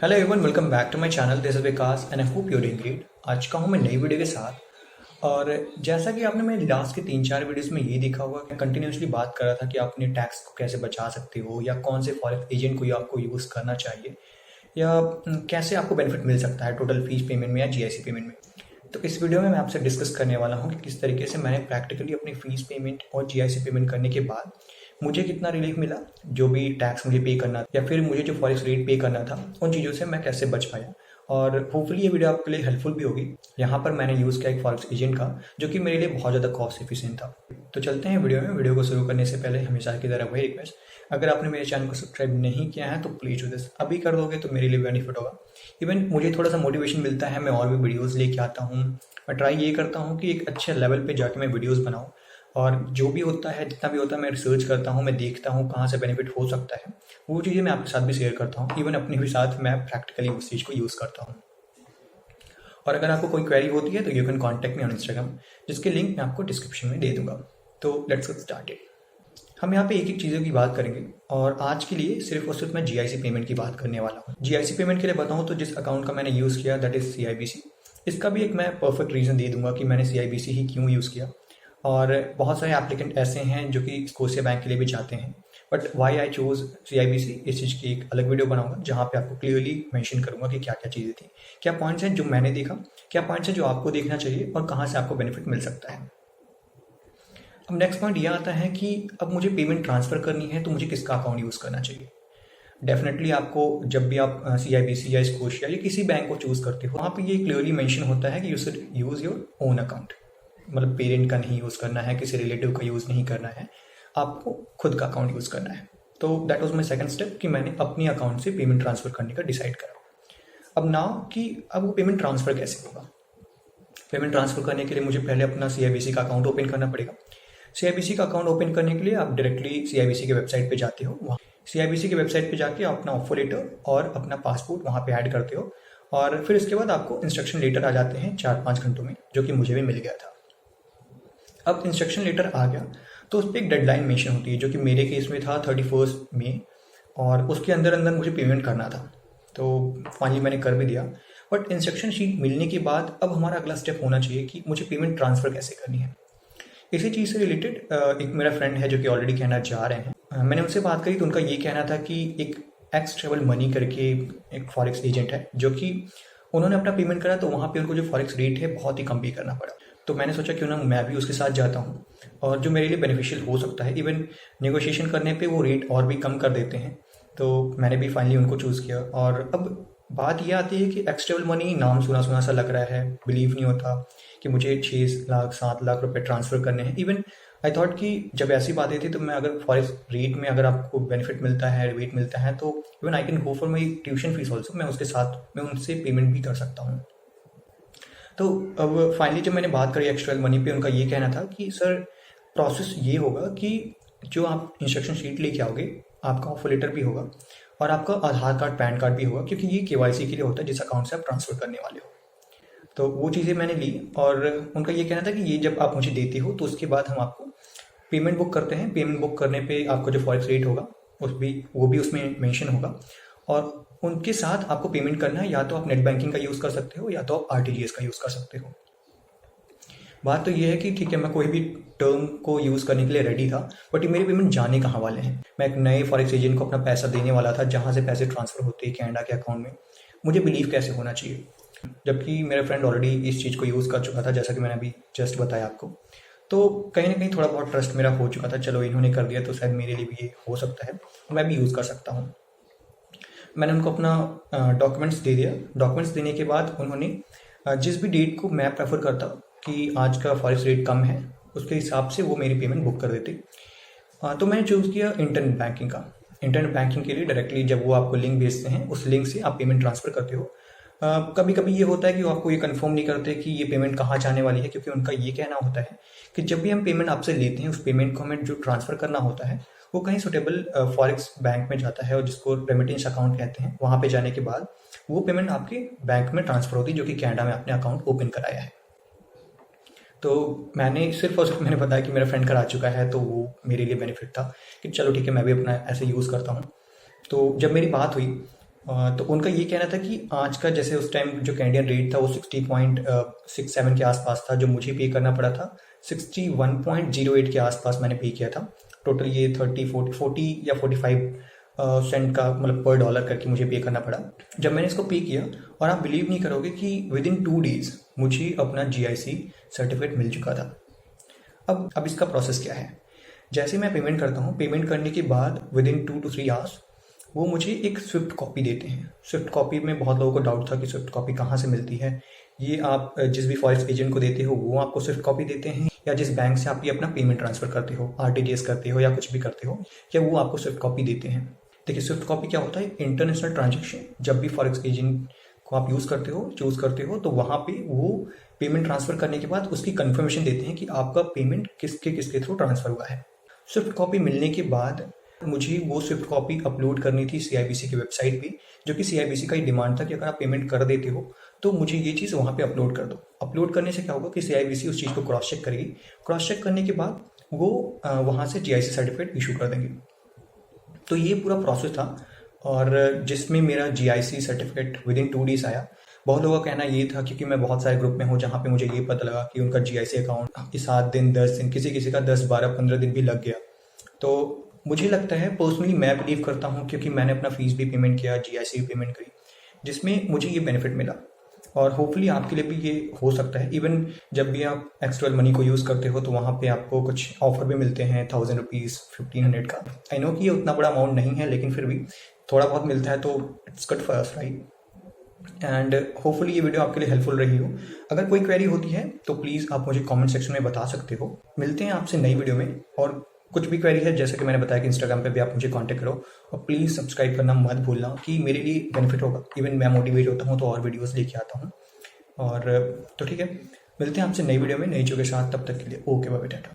Hello everyone, welcome back to my channel. This is Vikas and I hope you doing great. आज का हूँ मैं नई वीडियो के साथ। और जैसा कि आपने मेरे लास्ट के 3-4 वीडियोस में ये देखा होगा कि कंटिन्यूसली बात कर रहा था कि आप अपने टैक्स को कैसे बचा सकते हो या कौन से फॉरेक्स एजेंट को आपको यूज़ करना चाहिए या कैसे आपको बेनिफिट मिल सकता है टोटल फीस पेमेंट में या जीआईसी पेमेंट में। तो इस वीडियो में मैं आपसे डिस्कस करने वाला हूँ कि किस तरीके से मैंने प्रैक्टिकली अपनी फीस पेमेंट और जीआईसी पेमेंट करने के बाद मुझे कितना रिलीफ मिला, जो भी टैक्स मुझे पे करना या फिर मुझे जो फॉरेक्स रेट पे करना था उन चीज़ों से मैं कैसे बच पाया। और होपफुली ये वीडियो आपके लिए हेल्पफुल भी होगी। यहाँ पर मैंने यूज़ किया एक फॉरेक्स एजेंट का जो कि मेरे लिए बहुत ज़्यादा कॉस्ट एफिशिएंट था। तो चलते हैं वीडियो में। वीडियो को शुरू करने से पहले हमेशा की तरह वही रिक्वेस्ट, अगर आपने मेरे चैनल को सब्सक्राइब नहीं किया है तो प्लीज़ डू दिस। अभी कर दोगे तो मेरे लिए बेनिफिट होगा। इवन मुझे थोड़ा सा मोटिवेशन मिलता है, मैं और भी वीडियोज़ लेके आता हूँ। मैं ट्राई ये करता हूँ कि एक अच्छे लेवल पे जाके मैं वीडियोज़ बनाऊँ और जो भी होता है, जितना भी होता है, मैं रिसर्च करता हूँ, मैं देखता हूँ कहाँ से बेनिफिट हो सकता है। वो चीज़ें मैं आपके साथ भी शेयर करता हूँ। इवन अपने भी साथ मैं प्रैक्टिकली उस चीज़ को यूज़ करता हूँ। और अगर आपको कोई क्वेरी होती है तो you can contact me on Instagram, जिसके लिंक मैं आपको डिस्क्रिप्शन में दे दूंगा। तो लेट्स गेट स्टार्टेड। हम यहाँ पे एक एक चीज़ों की बात करेंगे और आज के लिए सिर्फ और सिर्फ मैं जीआईसी पेमेंट की बात करने वाला हूँ। जीआईसी पेमेंट के लिए बताऊँ तो जिस अकाउंट का मैंने यूज़ किया दैट इज़ सीआईबीसी। इसका भी एक मैं परफेक्ट रीज़न दे दूंगा कि मैंने सीआईबीसी ही क्यों यूज़ किया। और बहुत सारे एप्लीकेंट ऐसे हैं जो कि स्कोशिया बैंक के लिए भी जाते हैं, बट वाई आई चूज़ सीआईबीसी, इस चीज़ की एक अलग वीडियो बनाऊंगा जहाँ पे आपको क्लियरली मेंशन करूंगा कि क्या क्या चीज़ें थी, क्या पॉइंट्स हैं जो मैंने देखा, क्या पॉइंट्स हैं जो आपको देखना चाहिए और कहाँ से आपको बेनिफिट मिल सकता है। अब नेक्स्ट पॉइंट ये आता है कि अब मुझे पेमेंट ट्रांसफ़र करनी है तो मुझे किसका अकाउंट यूज़ करना चाहिए। डेफिनेटली आपको जब भी आप सीआईबीसी या स्कोशिया या किसी बैंक को चूज़ करते हो, वहाँ पे ये क्लियरली मेंशन होता है कि you should use your own account. मतलब पेरेंट का नहीं यूज़ करना है, किसी रिलेटिव का यूज़ नहीं करना है, आपको खुद का अकाउंट यूज़ करना है। तो that was my second step कि मैंने अपने अकाउंट से पेमेंट ट्रांसफ़र करने का डिसाइड करा। अब नाउ कि अब वो पेमेंट ट्रांसफ़र कैसे होगा। पेमेंट ट्रांसफ़र करने के लिए मुझे पहले अपना सीआईबीसी का अकाउंट ओपन करना पड़ेगा। सीआईबीसी का अकाउंट ओपन करने के लिए आप डायरेक्टली सीआईबीसी की वेबसाइट पे जाते हो। वहाँ सीआईबीसी की वेबसाइट पे जाके अपना ऑफर लेटर और अपना पासपोर्ट वहाँ पे ऐड करते हो और फिर इसके बाद आपको इंस्ट्रक्शन लेटर आ जाते हैं 4-5 घंटों में, जो कि मुझे भी मिल गया था। अब इंस्ट्रक्शन लेटर आ गया तो उस पर एक डेडलाइन मेंशन होती है, जो कि मेरे केस में था 31 मई, और उसके अंदर अंदर मुझे पेमेंट करना था। तो फाइनली मैंने कर भी दिया। बट इंस्ट्रक्शन शीट मिलने के बाद अब हमारा अगला स्टेप होना चाहिए कि मुझे पेमेंट ट्रांसफ़र कैसे करनी है। इसी चीज़ से रिलेटेड एक मेरा फ्रेंड है जो कि ऑलरेडी कनाडा जा रहे हैं। मैंने उनसे बात करी तो उनका ये कहना था कि एक एक्स ट्रेवल मनी करके एक फॉरेक्स एजेंट है, जो कि उन्होंने अपना पेमेंट करा तो वहाँ पे उनको जो फॉरेक्स रेट है बहुत ही कम पे करना पड़ा। तो मैंने सोचा क्यों ना मैं भी उसके साथ जाता हूँ और जो मेरे लिए बेनिफिशियल हो सकता है। इवन नेगोशिएशन करने पे वो रेट और भी कम कर देते हैं। तो मैंने भी फाइनली उनको चूज़ किया। और अब बात ये आती है कि एक्स ट्रेवल मनी नाम सुना सुना सा लग रहा है, बिलीव नहीं होता कि मुझे 6 लाख 7 लाख रुपए ट्रांसफ़र करने हैं। इवन आई थॉट कि जब ऐसी बातें थी तो मैं अगर फॉरेक्स रेट में अगर आपको बेनिफिट मिलता है, रिबेट मिलता है, तो even I can go for my tuition fees also. मैं उसके साथ मैं उनसे पेमेंट भी कर सकता हूँ। तो अब फाइनली जब मैंने बात करी एक्स्ट्रा मनी पे, उनका ये कहना था कि सर प्रोसेस ये होगा कि जो आप इंस्ट्रक्शन शीट लेके आओगे, आपका ऑफर लेटर भी होगा और आपका आधार कार्ड पैन कार्ड भी होगा, क्योंकि ये केवाईसी के लिए होता है जिस अकाउंट से आप ट्रांसफ़र करने वाले हो। तो वो चीज़ें मैंने ली और उनका ये कहना था कि ये जब आप मुझे देते हो तो उसके बाद हम आपको पेमेंट बुक करते हैं। पेमेंट बुक करने पे आपका जो फॉरेक्स रेट होगा वो भी उसमें मेंशन होगा और उनके साथ आपको पेमेंट करना है। या तो आप नेट बैंकिंग का यूज़ कर सकते हो या तो आप आरटीजीएस का यूज़ कर सकते हो। बात तो ये है कि ठीक है, मैं कोई भी टर्म को यूज़ करने के लिए रेडी था, बट ये मेरी पेमेंट जाने कहाँ वाले हैं। मैं एक नए फॉरेक्स एजेंट को अपना पैसा देने वाला था जहाँ से पैसे ट्रांसफ़र होते हैं कनाडा के अकाउंट में। मुझे बिलीव कैसे होना चाहिए, जबकि मेरा फ्रेंड ऑलरेडी इस चीज़ को यूज़ कर चुका था, जैसा कि मैंने अभी जस्ट बताया आपको। तो कहीं ना कहीं थोड़ा बहुत ट्रस्ट मेरा हो चुका था, चलो इन्होंने कर दिया तो शायद मेरे लिए भी ये हो सकता है, मैं भी यूज़ कर सकता हूँ। मैंने उनको अपना डॉक्यूमेंट्स दे दिया। डॉक्यूमेंट्स देने के बाद उन्होंने जिस भी डेट को मैं प्रेफर करता कि आज का फॉरेक्स रेट कम है, उसके हिसाब से वो मेरी पेमेंट बुक कर देते। तो मैंने चूज़ किया इंटरनेट बैंकिंग का। इंटरनेट बैंकिंग के लिए डायरेक्टली जब वो आपको लिंक भेजते हैं, उस लिंक से आप पेमेंट ट्रांसफ़र करते हो। कभी कभी ये होता है कि वो आपको ये कंफर्म नहीं करते कि ये पेमेंट कहाँ जाने वाली है, क्योंकि उनका ये कहना होता है कि जब भी हम पेमेंट आपसे लेते हैं, उस पेमेंट को हमें जो ट्रांसफ़र करना होता है वो कहीं सुटेबल फॉरेक्स बैंक में जाता है और जिसको रेमिटेंस अकाउंट कहते हैं। वहाँ पे जाने के बाद वो पेमेंट आपके बैंक में ट्रांसफ़र होती है, जो कि कनाडा में आपने अकाउंट ओपन कराया है। तो मैंने सिर्फ और सिर्फ मैंने बताया कि मेरा फ्रेंड करा चुका है, तो वो मेरे लिए बेनिफिट था कि चलो ठीक है, मैं भी अपना ऐसे यूज़ करता हूँ। तो जब मेरी बात हुई तो उनका ये कहना था कि आज का जैसे उस टाइम जो कैनेडियन रेट था वो 60.67 के आसपास था, जो मुझे पे करना पड़ा था 61.08 के आसपास मैंने पे किया था। टोटल ये 40 या 45 सेंट का मतलब पर डॉलर करके मुझे पे करना पड़ा। जब मैंने इसको पे किया, और आप बिलीव नहीं करोगे कि विद इन 2 डेज मुझे अपना GIC सर्टिफिकेट मिल चुका था। अब इसका प्रोसेस क्या है, जैसे मैं पेमेंट करता हूँ, पेमेंट करने के बाद विद इन 2 to 3 आवर्स वो मुझे एक स्विफ्ट कॉपी देते हैं। स्विफ्ट कॉपी में बहुत लोगों को डाउट था कि स्विफ्ट कॉपी कहाँ से मिलती है। ये आप जिस भी फॉरेक्स एजेंट को देते हो वो आपको स्विफ्ट कॉपी देते हैं, या जिस बैंक से आप ये अपना पेमेंट ट्रांसफर करते हो, RTGS करते हो या कुछ भी करते हो, या वो आपको स्विफ्ट कॉपी देते हैं। देखिए, स्विफ्ट कॉपी क्या होता है, इंटरनेशनल ट्रांजेक्शन जब भी फॉरेक्स एजेंट को आप चूज करते हो तो वहाँ पे वो पेमेंट ट्रांसफर करने के बाद उसकी कंफर्मेशन देते हैं कि आपका पेमेंट किसके थ्रू ट्रांसफर हुआ है। स्विफ्ट कॉपी मिलने के बाद मुझे वो स्विफ्ट कॉपी अपलोड करनी थी CIBC की वेबसाइट पे, जो कि CIBC का ही डिमांड था कि अगर आप पेमेंट कर देते हो तो मुझे ये चीज़ वहाँ पे अपलोड कर दो। अपलोड करने से क्या होगा कि CIBC उस चीज़ को क्रॉस चेक करेगी। क्रॉस चेक करने के बाद वो वहाँ से GIC सर्टिफिकेट इशू कर देंगे। तो ये पूरा प्रोसेस था, और जिसमें मेरा GIC certificate with in 2 days आया। बहुत लोगों का कहना ये था, क्योंकि मैं बहुत सारे ग्रुप में हूँ जहाँ पे मुझे ये पता लगा कि उनका GIC अकाउंट 7 दिन 10 दिन, किसी का 10 12 15 दिन भी लग गया। तो मुझे लगता है, पर्सनली मैं बिलीव करता हूँ, क्योंकि मैंने अपना फीस भी पेमेंट किया, GIC भी पेमेंट करी, जिसमें मुझे ये बेनिफिट मिला, और होपफुली आपके लिए भी ये हो सकता है। इवन जब भी आप एक्सटर्नल मनी को यूज़ करते हो तो वहाँ पे आपको कुछ ऑफर भी मिलते हैं 1000 रुपीज़ 1500 का। आई नो कि ये उतना बड़ा अमाउंट नहीं है, लेकिन फिर भी थोड़ा बहुत मिलता है, तो it's good for us, right. And hopefully ये वीडियो आपके लिए हेल्पफुल रही हो। अगर कोई क्वेरी होती है तो प्लीज़ आप मुझे कमेंट सेक्शन में बता सकते हो। मिलते हैं आपसे नई वीडियो में, और कुछ भी क्वेरी है, जैसे कि मैंने बताया कि इंस्टाग्राम पे भी आप मुझे कांटेक्ट करो, और प्लीज़ सब्सक्राइब करना मत भूलना, कि मेरे लिए बेनिफिट होगा। इवन मैं मोटिवेट होता हूँ तो और वीडियोस लेके आता हूँ। और तो ठीक है, मिलते हैं आपसे नई वीडियो में नई चीज़ों के साथ। तब तक के लिए ओके, बाय बाय, टाटा।